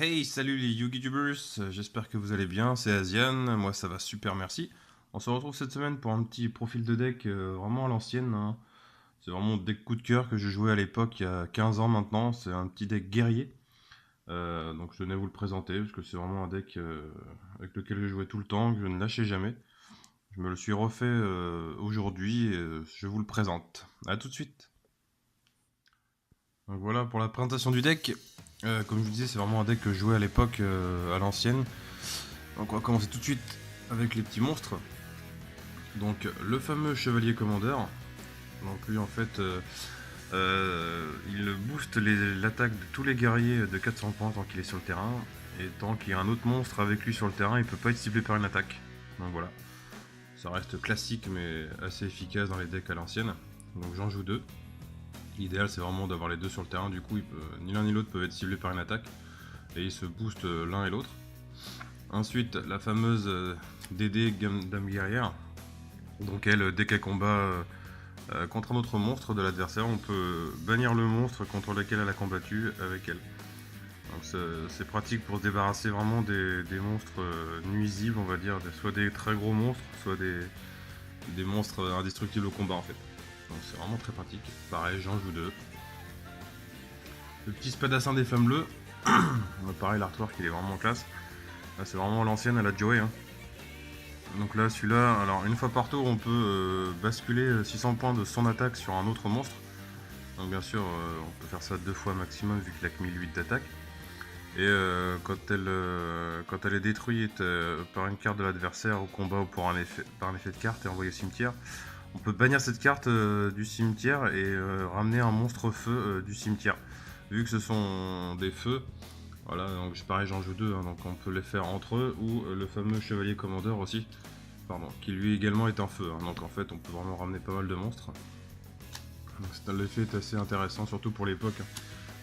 Hey, salut les YouTubers, j'espère que vous allez bien, c'est Asian, moi ça va super merci. On se retrouve cette semaine pour un petit profil de deck vraiment à l'ancienne, hein. C'est vraiment mon deck coup de cœur que je jouais à l'époque il y a 15 ans maintenant, c'est un petit deck guerrier. Donc je tenais à vous le présenter parce que c'est vraiment un deck avec lequel je jouais tout le temps, que je ne lâchais jamais. Je me le suis refait aujourd'hui et je vous le présente. A tout de suite. Donc voilà pour la présentation du deck. Comme je vous disais, c'est vraiment un deck que je jouais à l'époque à l'ancienne. Donc on va commencer tout de suite avec les petits monstres. Donc le fameux chevalier commandeur. Donc lui en fait il booste l'attaque de tous les guerriers de 400 points tant qu'il est sur le terrain. Et tant qu'il y a un autre monstre avec lui sur le terrain, il peut pas être ciblé par une attaque. Donc voilà. Ça reste classique mais assez efficace dans les decks à l'ancienne. Donc j'en joue deux. L'idéal c'est vraiment d'avoir les deux sur le terrain, du coup ni l'un ni l'autre peuvent être ciblés par une attaque. Et ils se boostent l'un et l'autre. Ensuite la fameuse DD Dame Guerrière. Donc elle, dès qu'elle combat contre un autre monstre de l'adversaire, on peut bannir le monstre contre lequel elle a combattu avec elle. Donc c'est pratique pour se débarrasser vraiment des monstres nuisibles, on va dire, soit des très gros monstres, soit des monstres indestructibles au combat en fait. Donc c'est vraiment très pratique. Pareil, j'en joue deux. Le petit spadassin des flammes bleues. Pareil, l'artwork il est vraiment classe. Là c'est vraiment l'ancienne à la Joey, hein. Donc là, celui-là, alors une fois par tour, on peut basculer 600 points de son attaque sur un autre monstre. Donc bien sûr, on peut faire ça deux fois maximum vu qu'il a que 1008 d'attaque. Et quand elle est détruite par une carte de l'adversaire au combat ou par un effet de carte et envoyée au cimetière, on peut bannir cette carte du cimetière et ramener un monstre feu du cimetière. Vu que ce sont des feux, voilà, donc pareil j'en joue deux, hein, donc on peut les faire entre eux, ou le fameux chevalier commandeur aussi, pardon, qui lui également est un feu, hein, donc en fait on peut vraiment ramener pas mal de monstres. L'effet est assez intéressant, surtout pour l'époque, hein.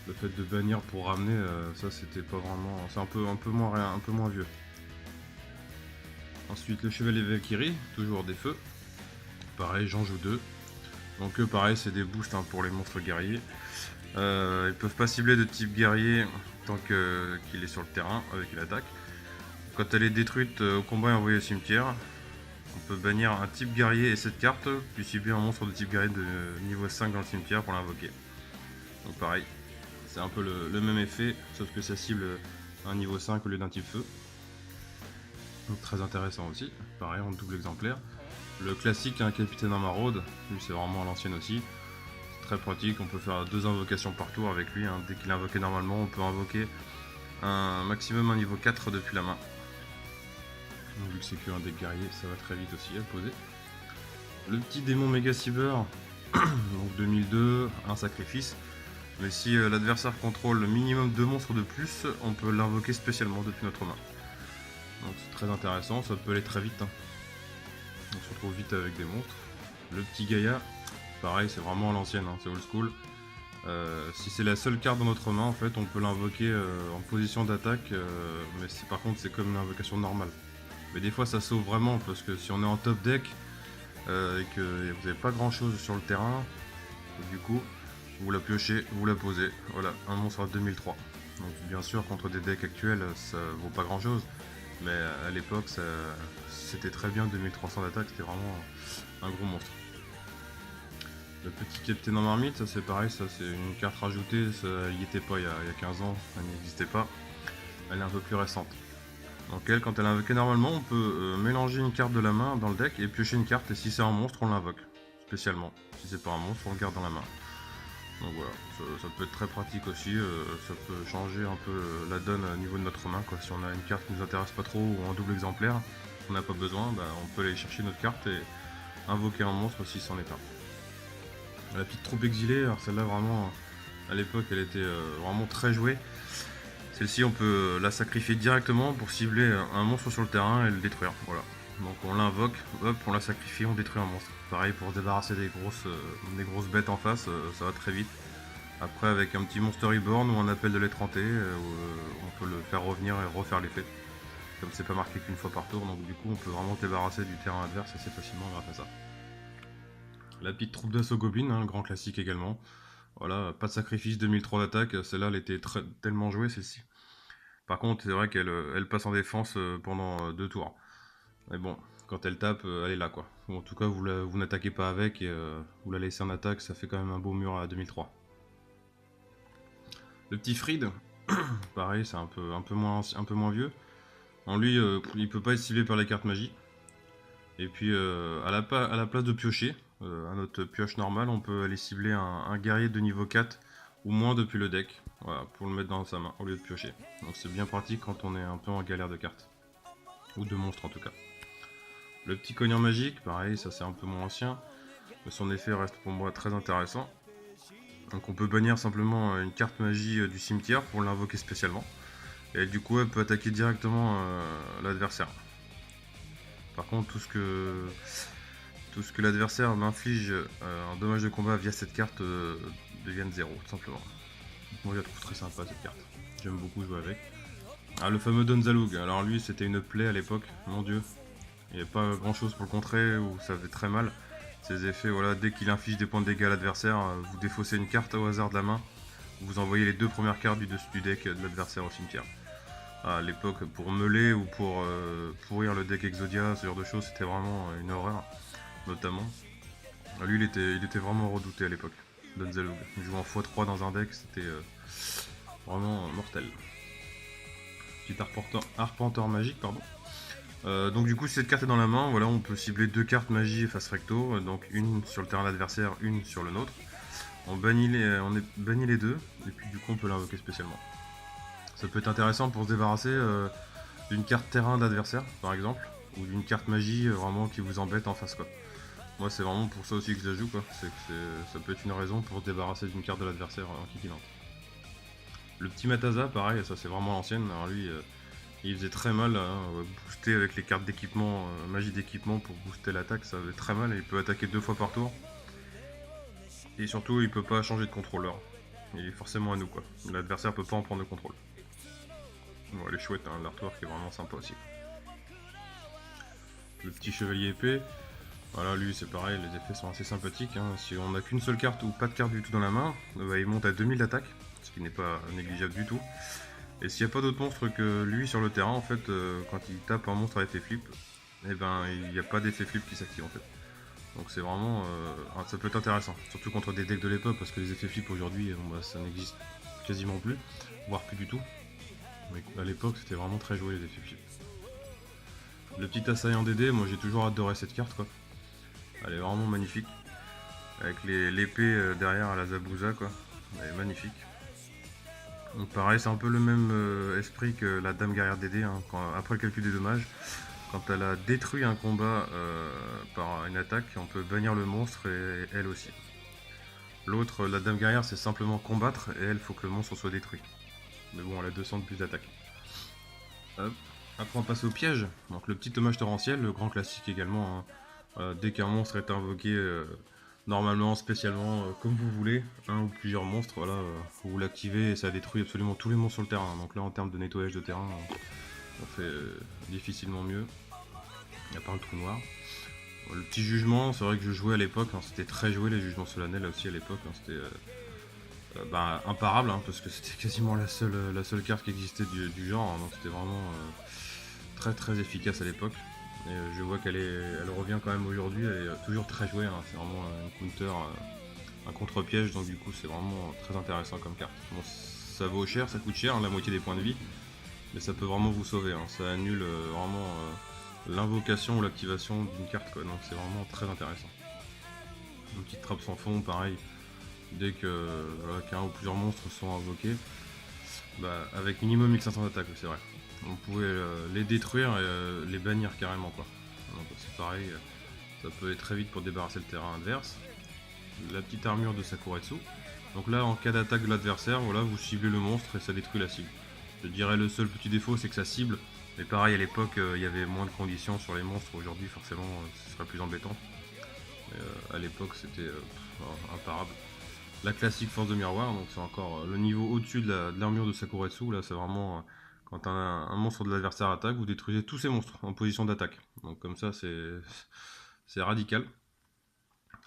Le fait de bannir pour ramener, ça c'était pas vraiment. C'est un peu moins vieux. Ensuite le chevalier Valkyrie, toujours des feux. Pareil, j'en joue deux. Donc eux pareil c'est des boosts, hein, pour les monstres guerriers. Ils peuvent pas cibler de type guerrier tant qu'il est sur le terrain avec une attaque. Quand elle est détruite au combat et envoyée au cimetière, on peut bannir un type guerrier et cette carte, puis cibler un monstre de type guerrier de niveau 5 dans le cimetière pour l'invoquer. Donc pareil, c'est un peu le même effet, sauf que ça cible un niveau 5 au lieu d'un type feu. Donc très intéressant aussi, pareil en double exemplaire. Le classique, un capitaine en maraude, lui c'est vraiment à l'ancienne aussi. C'est très pratique, on peut faire deux invocations par tour avec lui, hein. Dès qu'il est invoqué normalement, on peut invoquer un maximum un niveau 4 depuis la main. Donc, vu que c'est qu'un deck guerrier, ça va très vite aussi à poser. Le petit démon Mega Cyber, donc 2002, un sacrifice. Mais si l'adversaire contrôle le minimum de monstres de plus, on peut l'invoquer spécialement depuis notre main. Donc c'est très intéressant, ça peut aller très vite, hein. On se retrouve vite avec des monstres. Le petit Gaïa, pareil, c'est vraiment à l'ancienne, hein, c'est old school. Si c'est la seule carte dans notre main, en fait, on peut l'invoquer en position d'attaque, mais par contre c'est comme une invocation normale. Mais des fois ça sauve vraiment, parce que si on est en top deck et que vous n'avez pas grand chose sur le terrain, du coup, vous la piochez, vous la posez. Voilà, un monstre à 2003. Donc bien sûr, contre des decks actuels, ça vaut pas grand chose. Mais à l'époque, c'était très bien, 2300 d'attaque, c'était vraiment un gros monstre. Le petit Capitaine en marmite, ça c'est pareil, ça c'est une carte rajoutée, ça n'y était pas il y a 15 ans, elle n'existait pas. Elle est un peu plus récente. Donc elle, quand elle est invoquée normalement, on peut mélanger une carte de la main dans le deck et piocher une carte, et si c'est un monstre, on l'invoque. Spécialement. Si c'est pas un monstre, on le garde dans la main. Donc voilà, ça peut être très pratique aussi, ça peut changer un peu la donne au niveau de notre main, quoi. Si on a une carte qui nous intéresse pas trop ou un double exemplaire, on n'a pas besoin, bah, on peut aller chercher notre carte et invoquer un monstre si c'en est un. La petite troupe exilée, alors celle-là vraiment, à l'époque elle était vraiment très jouée. Celle-ci on peut la sacrifier directement pour cibler un monstre sur le terrain et le détruire, voilà. Donc on l'invoque, hop, on la sacrifie, on détruit un monstre. Pareil pour se débarrasser des grosses bêtes en face, ça va très vite. Après, avec un petit Monster Reborn ou un appel de l'étranté, on peut le faire revenir et refaire l'effet. Comme c'est pas marqué qu'une fois par tour, donc du coup on peut vraiment se débarrasser du terrain adverse assez facilement grâce à ça. La petite troupe d'assaut Goblin, hein, le grand classique également. Voilà, pas de sacrifice, 2003 d'attaque, celle-là elle était tellement jouée celle-ci. Par contre, c'est vrai qu'elle elle passe en défense pendant 2 tours. Mais bon, quand elle tape, elle est là quoi. Ou en tout cas, vous n'attaquez pas avec et vous la laissez en attaque, ça fait quand même un beau mur à 2003. Le petit Fried, pareil, c'est un peu moins vieux. En lui, il peut pas être ciblé par les cartes magie. Et puis, à la place de piocher, à notre pioche normale, on peut aller cibler un guerrier de niveau 4 ou moins depuis le deck, voilà, pour le mettre dans sa main au lieu de piocher. Donc c'est bien pratique quand on est un peu en galère de cartes. Ou de monstres en tout cas. Le petit cogneur magique, pareil, ça c'est un peu moins ancien. Mais son effet reste pour moi très intéressant. Donc on peut bannir simplement une carte magie du cimetière pour l'invoquer spécialement. Et du coup elle peut attaquer directement l'adversaire. Par contre tout ce que l'adversaire m'inflige en dommage de combat via cette carte deviennent 0 tout simplement. Moi je la trouve très sympa cette carte. J'aime beaucoup jouer avec. Ah, le fameux Donzalug, alors lui c'était une plaie à l'époque, mon dieu. Il n'y a pas grand chose pour le contrer ou ça fait très mal. Ses effets, voilà, dès qu'il inflige des points de dégâts à l'adversaire, vous défaussez une carte au hasard de la main, vous envoyez les 2 premières cartes du dessus du deck de l'adversaire au cimetière. À l'époque, pour meuler ou pour pourrir le deck Exodia, ce genre de choses, c'était vraiment une horreur, notamment. Lui, il était vraiment redouté à l'époque, Donzalug. Il jouait en x3 dans un deck, c'était vraiment mortel. Petit arpenteur magique, pardon. Donc du coup, si cette carte est dans la main, voilà, on peut cibler 2 cartes magie face recto, donc une sur le terrain d'adversaire, une sur le nôtre. On bannit les deux, et puis du coup on peut l'invoquer spécialement. Ça peut être intéressant pour se débarrasser d'une carte terrain d'adversaire, par exemple, ou d'une carte magie vraiment qui vous embête en face quoi. Moi c'est vraiment pour ça aussi que je la joue quoi, ça peut être une raison pour se débarrasser d'une carte de l'adversaire en kikinante. Le petit Mataza, pareil, ça c'est vraiment l'ancienne, alors lui il faisait très mal, hein, booster avec les cartes d'équipement, magie d'équipement pour booster l'attaque, ça faisait très mal et il peut attaquer 2 fois par tour. Et surtout il peut pas changer de contrôleur. Il est forcément à nous quoi. L'adversaire peut pas en prendre le contrôle. Bon, elle est chouette, hein, l'artwork est vraiment sympa aussi. Le petit chevalier épée, voilà, lui c'est pareil, les effets sont assez sympathiques. Hein. Si on n'a qu'une seule carte ou pas de carte du tout dans la main, bah, il monte à 2000 d'attaque, ce qui n'est pas négligeable du tout. Et s'il n'y a pas d'autre monstre que lui sur le terrain, en fait, quand il tape un monstre à effet flip, et ben il n'y a pas d'effet flip qui s'active en fait. Donc c'est vraiment, ça peut être intéressant, surtout contre des decks de l'époque, parce que les effets flip aujourd'hui, bah, ça n'existe quasiment plus, voire plus du tout. Mais à l'époque, c'était vraiment très joué les effets flip. Le petit assaillant DD, moi j'ai toujours adoré cette carte quoi. Elle est vraiment magnifique. Avec l'épée derrière à la Zabuza quoi. Elle est magnifique. Donc pareil, c'est un peu le même esprit que la Dame Guerrière DD, hein, après le calcul des dommages. Quand elle a détruit un combat par une attaque, on peut bannir le monstre et elle aussi. L'autre, la Dame Guerrière, c'est simplement combattre et elle, faut que le monstre soit détruit. Mais bon, elle a 200 de plus d'attaque. Après, on passe au piège. Donc le petit hommage torrentiel, le grand classique également. Hein. Dès qu'un monstre est invoqué, normalement, spécialement, comme vous voulez, un ou plusieurs monstres, voilà, vous l'activez et ça détruit absolument tous les monstres sur le terrain. Donc là, en termes de nettoyage de terrain, on fait difficilement mieux. À part le trou noir. Le petit jugement, c'est vrai que je jouais à l'époque, hein, c'était très joué les jugements solennels aussi à l'époque, hein, c'était imparable, hein, parce que c'était quasiment la seule carte qui existait du genre, hein, donc c'était vraiment très très efficace à l'époque. Et je vois elle revient quand même aujourd'hui, elle est toujours très jouée, hein, c'est vraiment un counter, un contre-piège, donc du coup c'est vraiment très intéressant comme carte. Bon, ça vaut cher, ça coûte cher, hein, la moitié des points de vie, mais ça peut vraiment vous sauver, hein, ça annule vraiment l'invocation ou l'activation d'une carte quoi, donc c'est vraiment très intéressant. Une petite trappe sans fond, pareil, dès que voilà, qu'un ou plusieurs monstres sont invoqués, bah, avec minimum 1500 d'attaque, c'est vrai. On pouvait les détruire et les bannir carrément quoi. Donc c'est pareil, ça peut aller très vite pour débarrasser le terrain adverse. La petite armure de Sakuretsu. Donc là en cas d'attaque de l'adversaire, voilà, vous ciblez le monstre et ça détruit la cible. Je dirais le seul petit défaut c'est que ça cible. Mais pareil à l'époque il y avait moins de conditions sur les monstres, aujourd'hui forcément ce serait plus embêtant. Mais à l'époque c'était imparable. La classique force de miroir, donc c'est encore le niveau au-dessus de l'armure de Sakuretsu, là c'est vraiment quand un monstre de l'adversaire attaque, vous détruisez tous ces monstres en position d'attaque. Donc comme ça c'est radical.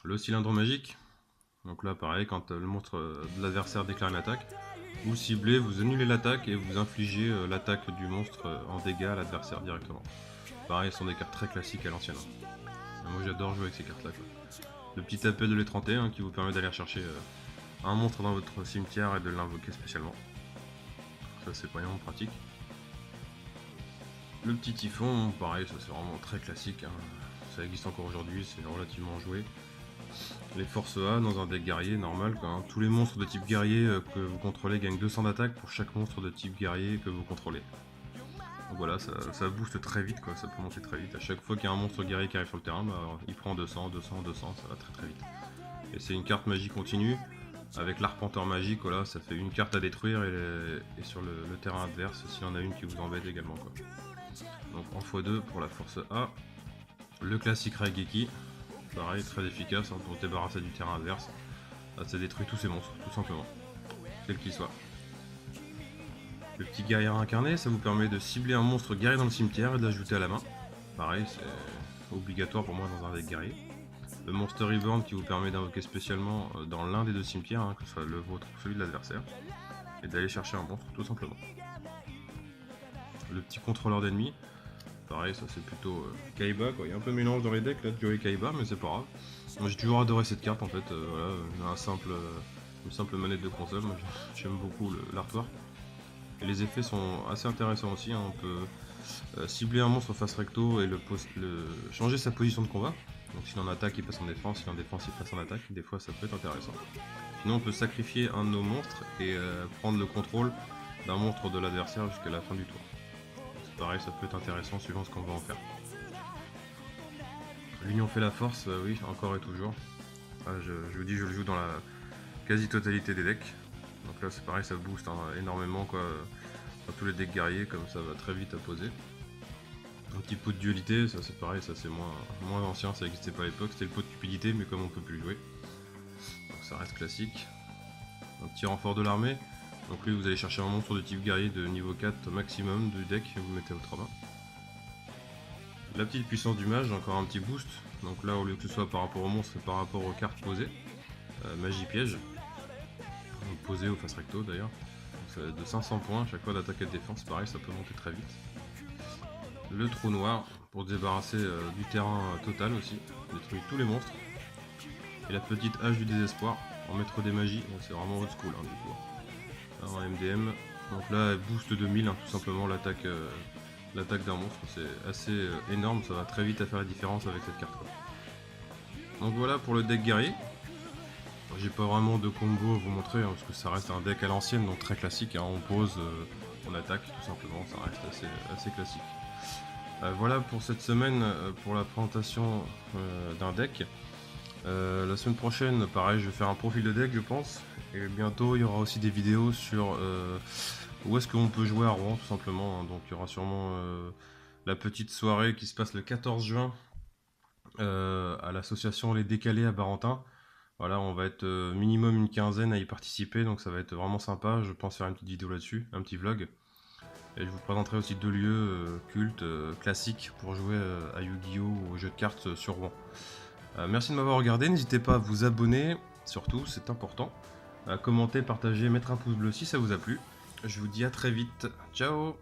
Le cylindre magique, donc là pareil, quand le monstre de l'adversaire déclare une attaque, Vous ciblez, vous annulez l'attaque et vous infligez l'attaque du monstre en dégâts à l'adversaire directement. Pareil, ce sont des cartes très classiques à l'ancienne. Moi j'adore jouer avec ces cartes là quoi. Le petit appel de l'E31 qui vous permet d'aller chercher un monstre dans votre cimetière et de l'invoquer spécialement. Ça c'est vraiment pratique. Le petit typhon, pareil, ça c'est vraiment très classique. Hein. Ça existe encore aujourd'hui, c'est relativement joué. Les forces A dans un deck guerrier normal quoi, hein. Tous les monstres de type guerrier que vous contrôlez gagnent 200 d'attaque pour chaque monstre de type guerrier que vous contrôlez. Donc voilà, ça booste très vite quoi, ça peut monter très vite. À chaque fois qu'il y a un monstre guerrier qui arrive sur le terrain, bah, il prend 200, 200, 200, ça va très très vite. Et c'est une carte magie continue, avec l'arpenteur magique, voilà, ça fait une carte à détruire et sur le terrain adverse, s'il y en a une qui vous embête également quoi. Donc en x2 pour la force A. Le classique Raigeki, pareil, très efficace hein, pour se débarrasser du terrain adverse. Là, ça détruit tous ces monstres, tout simplement, quel qu'il soit. Le petit guerrier incarné, ça vous permet de cibler un monstre guerrier dans le cimetière et de l'ajouter à la main. Pareil, c'est obligatoire pour moi dans un deck guerrier. Le Monster Reborn qui vous permet d'invoquer spécialement dans l'un des deux cimetières, hein, que ce soit le vôtre ou celui de l'adversaire, et d'aller chercher un monstre tout simplement. Le petit contrôleur d'ennemis, pareil, ça c'est plutôt Kaiba quoi. Il y a un peu de mélange dans les decks là de Joey Kaiba, mais c'est pas grave. Moi j'ai toujours adoré cette carte en fait. Voilà, une simple manette de console. Moi j'aime beaucoup l'artwork. Et les effets sont assez intéressants aussi. Hein. On peut cibler un monstre face recto et changer sa position de combat. Donc s'il en attaque, il passe en défense. S'il en défense, il passe en attaque. Des fois, ça peut être intéressant. Sinon, on peut sacrifier un de nos monstres et prendre le contrôle d'un monstre de l'adversaire jusqu'à la fin du tour. Pareil, ça peut être intéressant suivant ce qu'on va en faire. L'union fait la force, oui, encore et toujours. Je vous dis, je le joue dans la quasi-totalité des decks. Donc là, c'est pareil, ça booste hein, énormément quoi. Dans tous les decks guerriers, comme ça va très vite à poser. Un petit pot de dualité, ça c'est pareil, ça c'est moins ancien, ça n'existait pas à l'époque. C'était le pot de cupidité, mais comme on peut plus jouer. Donc ça reste classique. Un petit renfort de l'armée. Donc lui, vous allez chercher un monstre de type guerrier de niveau 4 maximum du deck et vous mettez à votre main. La petite puissance du mage, encore un petit boost. Donc là, au lieu que ce soit par rapport au monstre, c'est par rapport aux cartes posées. Magie piège. Posée au face recto d'ailleurs. De 500 points, chaque fois d'attaque et de défense, pareil, ça peut monter très vite. Le trou noir, pour se débarrasser du terrain total aussi. Détruire tous les monstres. Et la petite hache du désespoir, en maître des magies. C'est vraiment old school hein, du coup. Alors, en MDM. Donc là, elle booste de 1000, hein, tout simplement l'attaque d'un monstre. C'est assez énorme, ça va très vite à faire la différence avec cette carte. Quoi. Donc voilà pour le deck guerrier. J'ai pas vraiment de combo à vous montrer, hein, parce que ça reste un deck à l'ancienne, donc très classique. Hein, on pose, on attaque, tout simplement, ça reste assez classique. Voilà pour cette semaine, pour la présentation d'un deck. La semaine prochaine, pareil, je vais faire un profil de deck, je pense. Et bientôt, il y aura aussi des vidéos sur où est-ce qu'on peut jouer à Rouen, tout simplement. Hein. Donc, il y aura sûrement la petite soirée qui se passe le 14 juin à l'association Les Décalés à Barentin. Voilà, on va être minimum une quinzaine à y participer, donc ça va être vraiment sympa. Je pense faire une petite vidéo là-dessus, un petit vlog. Et je vous présenterai aussi 2 lieux cultes, classiques pour jouer à Yu-Gi-Oh! Ou aux jeux de cartes sur Rouen. Merci de m'avoir regardé, n'hésitez pas à vous abonner, surtout, c'est important. À commenter, partager, mettre un pouce bleu si ça vous a plu. Je vous dis à très vite, ciao!